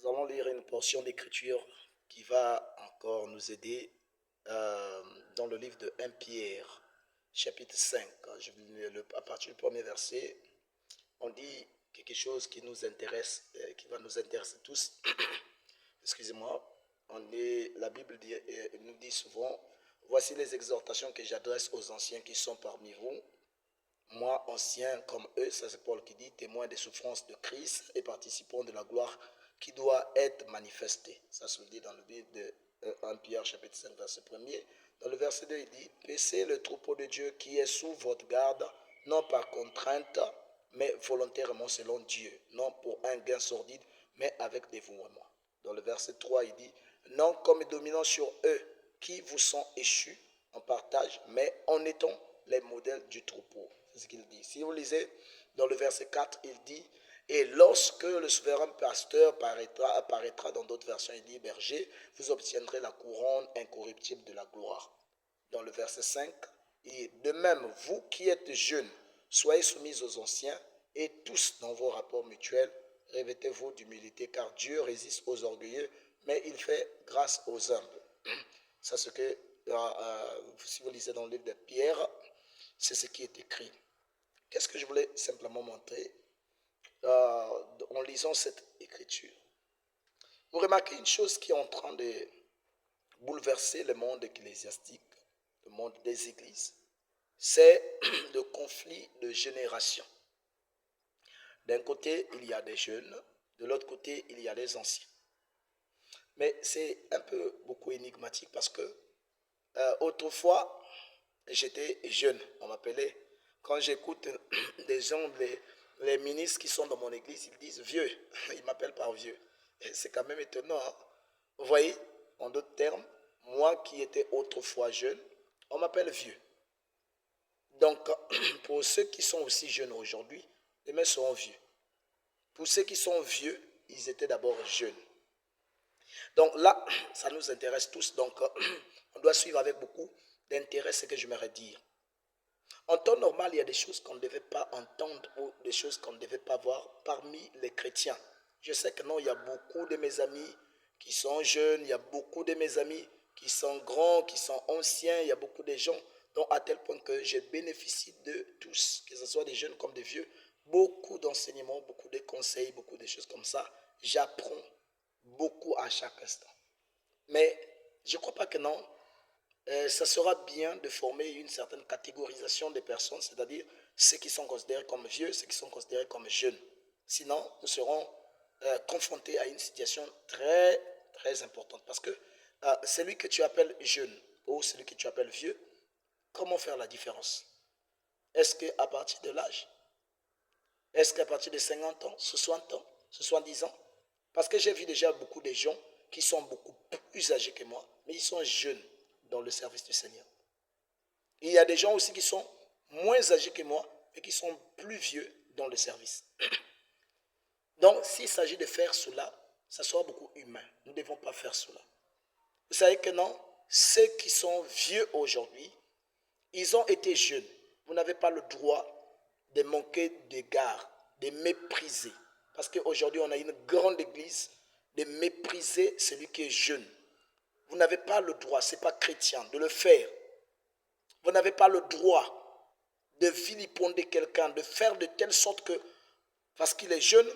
Nous allons lire une portion d'écriture qui va encore nous aider dans le livre de 1 Pierre, chapitre 5. À partir du premier verset, on dit quelque chose qui nous intéresse, qui va nous intéresser tous. Excusez-moi. La Bible nous dit souvent, voici les exhortations que j'adresse aux anciens qui sont parmi vous. Moi, ancien comme eux, ça c'est Paul qui dit, témoin des souffrances de Christ et participant de la gloire qui doit être manifestée. Ça se dit dans le livre de 1 Pierre chapitre 5 verset 1er. Dans le verset 2, il dit, paissez le troupeau de Dieu qui est sous votre garde, non par contrainte, mais volontairement selon Dieu, non pour un gain sordide, mais avec dévouement. Dans le verset 3, il dit, non comme dominant sur eux qui vous sont échus en partage, mais en étant les modèles du troupeau. C'est ce qu'il dit. Si vous lisez dans le verset 4, il dit, et lorsque le souverain pasteur apparaîtra dans d'autres versions, il dit, berger, vous obtiendrez la couronne incorruptible de la gloire. Dans le verset 5, et de même, vous qui êtes jeunes, soyez soumis aux anciens, et tous dans vos rapports mutuels, revêtez-vous d'humilité, car Dieu résiste aux orgueilleux, mais il fait grâce aux humbles. C'est ce que, si vous lisez dans le livre de Pierre, c'est ce qui est écrit. Qu'est-ce que je voulais simplement montrer en lisant cette écriture? Vous remarquez une chose qui est en train de bouleverser le monde ecclésiastique, le monde des églises, c'est le conflit de génération. D'un côté, il y a des jeunes, de l'autre côté, il y a les anciens. Mais c'est un peu beaucoup énigmatique parce que autrefois, j'étais jeune, on m'appelait. Quand j'écoute des gens, les ministres qui sont dans mon église, ils disent vieux. Ils m'appellent par vieux. C'est quand même étonnant. Hein? Vous voyez, en d'autres termes, moi qui étais autrefois jeune, on m'appelle vieux. Donc, pour ceux qui sont aussi jeunes aujourd'hui, les mêmes seront vieux. Pour ceux qui sont vieux, ils étaient d'abord jeunes. Donc là, ça nous intéresse tous. Donc, on doit suivre avec beaucoup d'intérêt ce que j'aimerais dire. En temps normal, il y a des choses qu'on ne devait pas entendre ou des choses qu'on ne devait pas voir parmi les chrétiens. Je sais que non, il y a beaucoup de mes amis qui sont jeunes, il y a beaucoup de mes amis qui sont grands, qui sont anciens, il y a beaucoup de gens, donc à tel point que je bénéficie de tous, que ce soit des jeunes comme des vieux, beaucoup d'enseignements, beaucoup de conseils, beaucoup de choses comme ça. J'apprends beaucoup à chaque instant. Mais je ne crois pas que non, ça sera bien de former une certaine catégorisation des personnes, c'est-à-dire ceux qui sont considérés comme vieux, ceux qui sont considérés comme jeunes. Sinon, nous serons confrontés à une situation très, très importante. Parce que celui que tu appelles jeune ou celui que tu appelles vieux, comment faire la différence? Est-ce qu'à partir de l'âge? Est-ce qu'à partir de 50 ans, 60 ans, 70 ans? Parce que j'ai vu déjà beaucoup de gens qui sont beaucoup plus âgés que moi, mais ils sont jeunes dans le service du Seigneur. Et il y a des gens aussi qui sont moins âgés que moi, mais qui sont plus vieux dans le service. Donc, s'il s'agit de faire cela, ça sera beaucoup humain. Nous ne devons pas faire cela. Vous savez que non, ceux qui sont vieux aujourd'hui, ils ont été jeunes. Vous n'avez pas le droit de manquer d'égard, de mépriser. Parce qu'aujourd'hui, on a une grande église, de mépriser celui qui est jeune. Vous n'avez pas le droit, ce n'est pas chrétien, de le faire. Vous n'avez pas le droit de vilipender quelqu'un, de faire de telle sorte que, parce qu'il est jeune,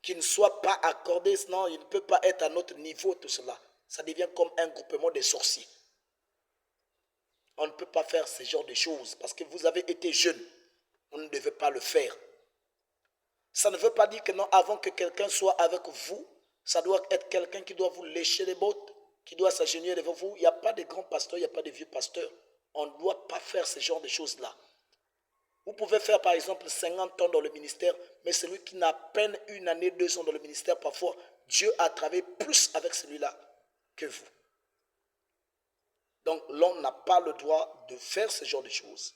qu'il ne soit pas accordé, sinon il ne peut pas être à notre niveau, tout cela. Ça devient comme un groupement de sorciers. On ne peut pas faire ce genre de choses parce que vous avez été jeune. On ne devait pas le faire. Ça ne veut pas dire que non, avant que quelqu'un soit avec vous, ça doit être quelqu'un qui doit vous lécher les bottes, qui doit s'agenouiller devant vous. Il n'y a pas de grands pasteurs, il n'y a pas de vieux pasteurs. On ne doit pas faire ce genre de choses-là. Vous pouvez faire par exemple 50 ans dans le ministère, mais celui qui n'a à peine une année, 2 ans dans le ministère, parfois, Dieu a travaillé plus avec celui-là que vous. Donc l'homme n'a pas le droit de faire ce genre de choses.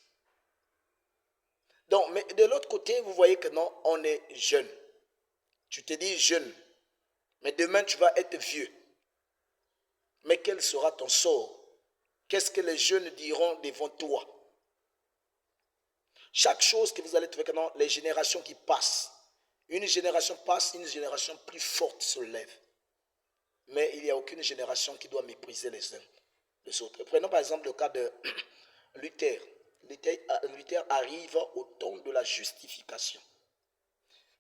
Donc, mais de l'autre côté, vous voyez que non, on est jeune. Tu te dis jeune, mais demain tu vas être vieux. Mais quel sera ton sort? Qu'est-ce que les jeunes diront devant toi? Chaque chose que vous allez trouver, les générations qui passent, Une génération passe, une génération plus forte se lève. Mais il n'y a aucune génération qui doit mépriser les uns les autres. Prenons par exemple le cas de Luther. Luther arrive au temps de la justification.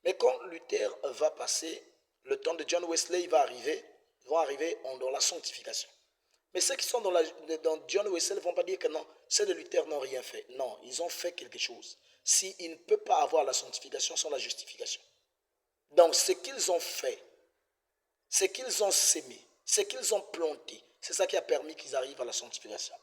Mais quand Luther va passer, le temps de John Wesley il va arriver, ils vont arriver dans la sanctification. Mais ceux qui sont dans John Wesley ne vont pas dire que non, ceux de Luther n'ont rien fait. Non, ils ont fait quelque chose. S'ils ne peuvent pas avoir la sanctification sans la justification. Donc ce qu'ils ont fait, ce qu'ils ont sémé, ce qu'ils ont planté, c'est ça qui a permis qu'ils arrivent à la sanctification.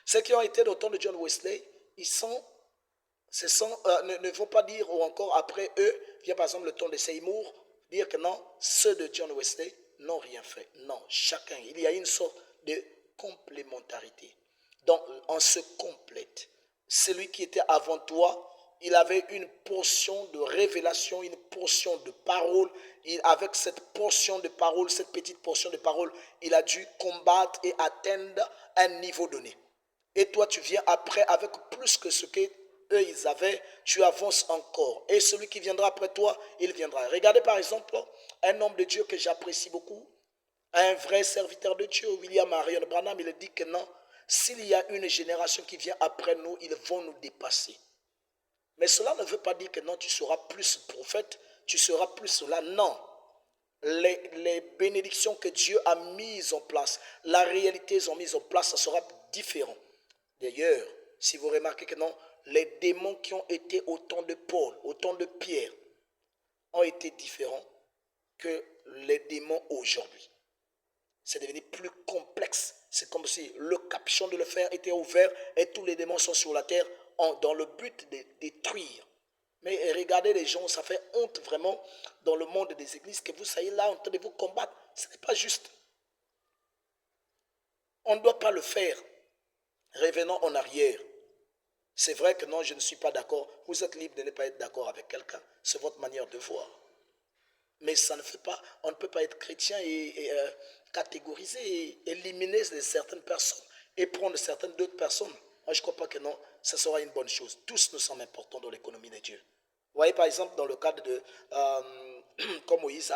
Ceux qui ont été au temps de John Wesley, ne vont pas dire, ou encore après eux, vient par exemple le temps de Seymour, dire que non, ceux de John Wesley n'ont rien fait. Non, chacun, il y a une sorte de complémentarité. Donc, on se complète. Celui qui était avant toi, il avait une portion de révélation, une portion de parole. Avec cette portion de parole, cette petite portion de parole, il a dû combattre et atteindre un niveau donné. Et toi, tu viens après avec plus que ce qu'eux ils avaient, tu avances encore. Et celui qui viendra après toi, il viendra. Regardez par exemple un homme de Dieu que j'apprécie beaucoup, un vrai serviteur de Dieu, William Marion Branham, il dit que non, s'il y a une génération qui vient après nous, ils vont nous dépasser. Mais cela ne veut pas dire que non, tu seras plus prophète, tu seras plus cela. Non. Les bénédictions que Dieu a mises en place, la réalité qu'ils ont mises en place, ça sera différent. D'ailleurs, si vous remarquez que non, les démons qui ont été au temps de Paul, au temps de Pierre, ont été différents que les démons aujourd'hui. C'est devenu plus complexe. C'est comme si le capuchon de l'enfer était ouvert et tous les démons sont sur la terre dans le but de détruire. Mais regardez les gens, ça fait honte vraiment dans le monde des églises que vous soyez là en train de vous combattre. Ce n'est pas juste. On ne doit pas le faire. Revenons en arrière. C'est vrai que non, je ne suis pas d'accord. Vous êtes libre de ne pas être d'accord avec quelqu'un. C'est votre manière de voir. Mais ça ne fait pas, on ne peut pas être chrétien et catégoriser et éliminer certaines personnes et prendre certaines d'autres personnes. Moi, je ne crois pas que non, ça sera une bonne chose. Tous nous sommes importants dans l'économie de Dieu. Vous voyez, par exemple, dans le cadre de, comme Moïse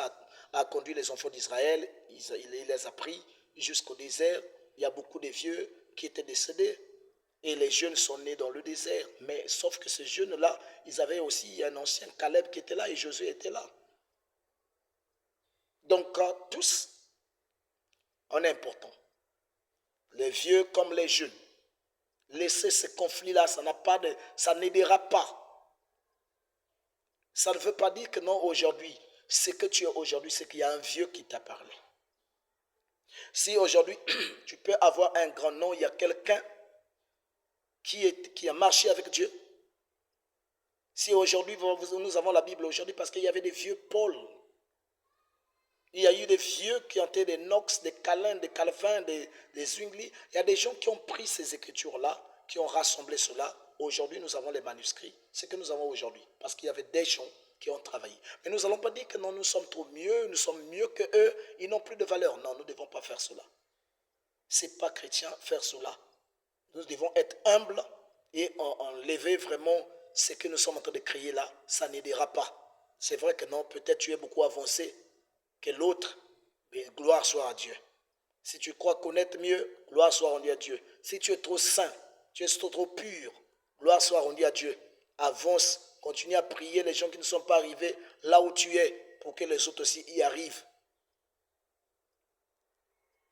a conduit les enfants d'Israël, il les a pris jusqu'au désert. Il y a beaucoup de vieux qui étaient décédés. Et les jeunes sont nés dans le désert. Mais sauf que ces jeunes-là, ils avaient aussi un ancien Caleb qui était là et Josué était là. Donc, tous, on est important. Les vieux comme les jeunes. Laissez ce conflit-là, ça n'aidera pas. Ça ne veut pas dire que non, aujourd'hui, ce que tu es aujourd'hui, c'est qu'il y a un vieux qui t'a parlé. Si aujourd'hui, tu peux avoir un grand nom, il y a quelqu'un qui a marché avec Dieu. Si aujourd'hui, nous avons la Bible aujourd'hui parce qu'il y avait des vieux Paul. Il y a eu des vieux qui ont été des Knox, des Calvin, des Calvin, des Zwingli. Il y a des gens qui ont pris ces écritures-là, qui ont rassemblé cela. Aujourd'hui, nous avons les manuscrits. C'est ce que nous avons aujourd'hui. Parce qu'il y avait des gens qui ont travaillé. Mais nous n'allons pas dire que non, nous sommes trop mieux, nous sommes mieux qu'eux, ils n'ont plus de valeur. Non, nous ne devons pas faire cela. Ce n'est pas chrétien faire cela. Nous devons être humbles et enlever vraiment ce que nous sommes en train de créer là. Ça n'aidera pas. C'est vrai que non, peut-être tu es beaucoup avancé que l'autre, mais gloire soit à Dieu. Si tu crois connaître mieux, gloire soit rendue à Dieu. Si tu es trop saint, tu es trop pur, gloire soit rendue à Dieu. Avance, continue à prier les gens qui ne sont pas arrivés là où tu es, pour que les autres aussi y arrivent.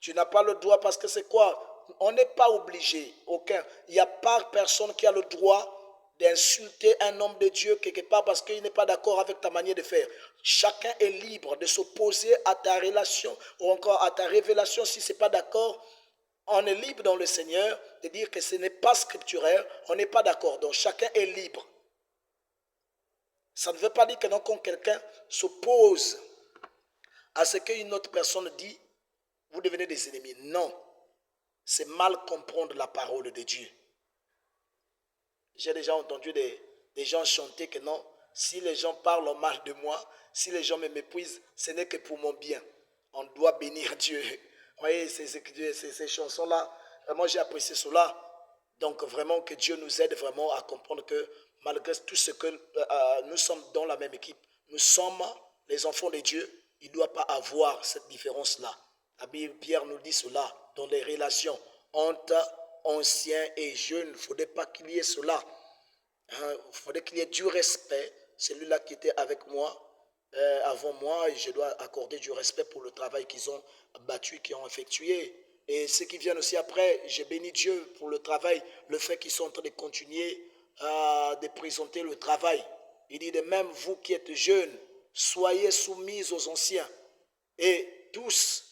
Tu n'as pas le droit parce que c'est quoi? On n'est pas obligé, aucun. Il n'y a pas personne qui a le droit d'insulter un homme de Dieu quelque part parce qu'il n'est pas d'accord avec ta manière de faire. Chacun est libre de s'opposer à ta relation ou encore à ta révélation si ce n'est pas d'accord. On est libre dans le Seigneur de dire que ce n'est pas scripturaire, on n'est pas d'accord. Donc chacun est libre. Ça ne veut pas dire que non, quand quelqu'un s'oppose à ce qu'une autre personne dit, vous devenez des ennemis. Non, c'est mal comprendre la parole de Dieu. J'ai déjà entendu des gens chanter que non, si les gens parlent mal de moi, si les gens me méprisent, ce n'est que pour mon bien. On doit bénir Dieu. Vous voyez, ces chansons-là, vraiment j'ai apprécié cela. Donc vraiment que Dieu nous aide vraiment à comprendre que malgré tout ce que nous sommes dans la même équipe, nous sommes les enfants de Dieu, il ne doit pas avoir cette différence-là. La Bible, Pierre nous dit cela, dans les relations entre anciens et jeunes, il ne faudrait pas qu'il y ait cela. Il faudrait qu'il y ait du respect. Celui-là qui était avec moi, avant moi, et je dois accorder du respect pour le travail qu'ils ont battu, qu'ils ont effectué. Et ceux qui viennent aussi après, je bénis Dieu pour le travail, le fait qu'ils sont en train de continuer de présenter le travail. Il dit de même, vous qui êtes jeunes, soyez soumis aux anciens. Et tous,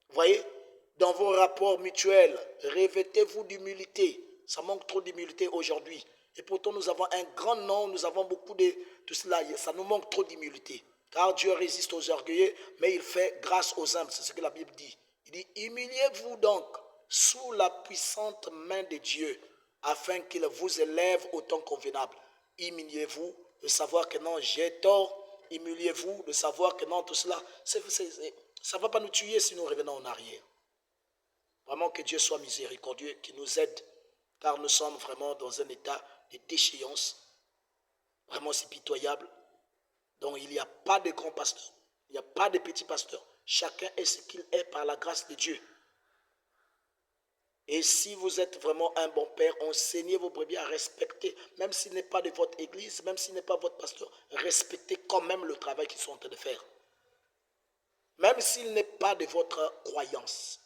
voyez, dans vos rapports mutuels, revêtez-vous d'humilité. Ça manque trop d'humilité aujourd'hui. Et pourtant, nous avons un grand nom, nous avons beaucoup de tout cela. Ça nous manque trop d'humilité. Car Dieu résiste aux orgueilleux, mais il fait grâce aux humbles. C'est ce que la Bible dit. Il dit, humiliez-vous donc sous la puissante main de Dieu, afin qu'il vous élève au temps convenable. Humiliez-vous de savoir que non, j'ai tort. Humiliez-vous de savoir que non, tout cela, ça ne va pas nous tuer si nous revenons en arrière. Vraiment que Dieu soit miséricordieux, qu'il nous aide, car nous sommes vraiment dans un état de déchéance, vraiment c'est pitoyable. Donc il n'y a pas de grands pasteurs, il n'y a pas de petits pasteurs. Chacun est ce qu'il est par la grâce de Dieu. Et si vous êtes vraiment un bon père, enseignez vos brebis à respecter, même s'il n'est pas de votre église, même s'il n'est pas votre pasteur, respectez quand même le travail qu'ils sont en train de faire. Même s'il n'est pas de votre croyance.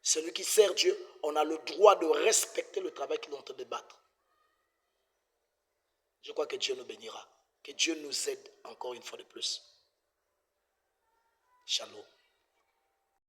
Celui qui sert Dieu, on a le droit de respecter le travail qu'il est en train de battre. Je crois que Dieu nous bénira. Que Dieu nous aide encore une fois de plus. Shalom.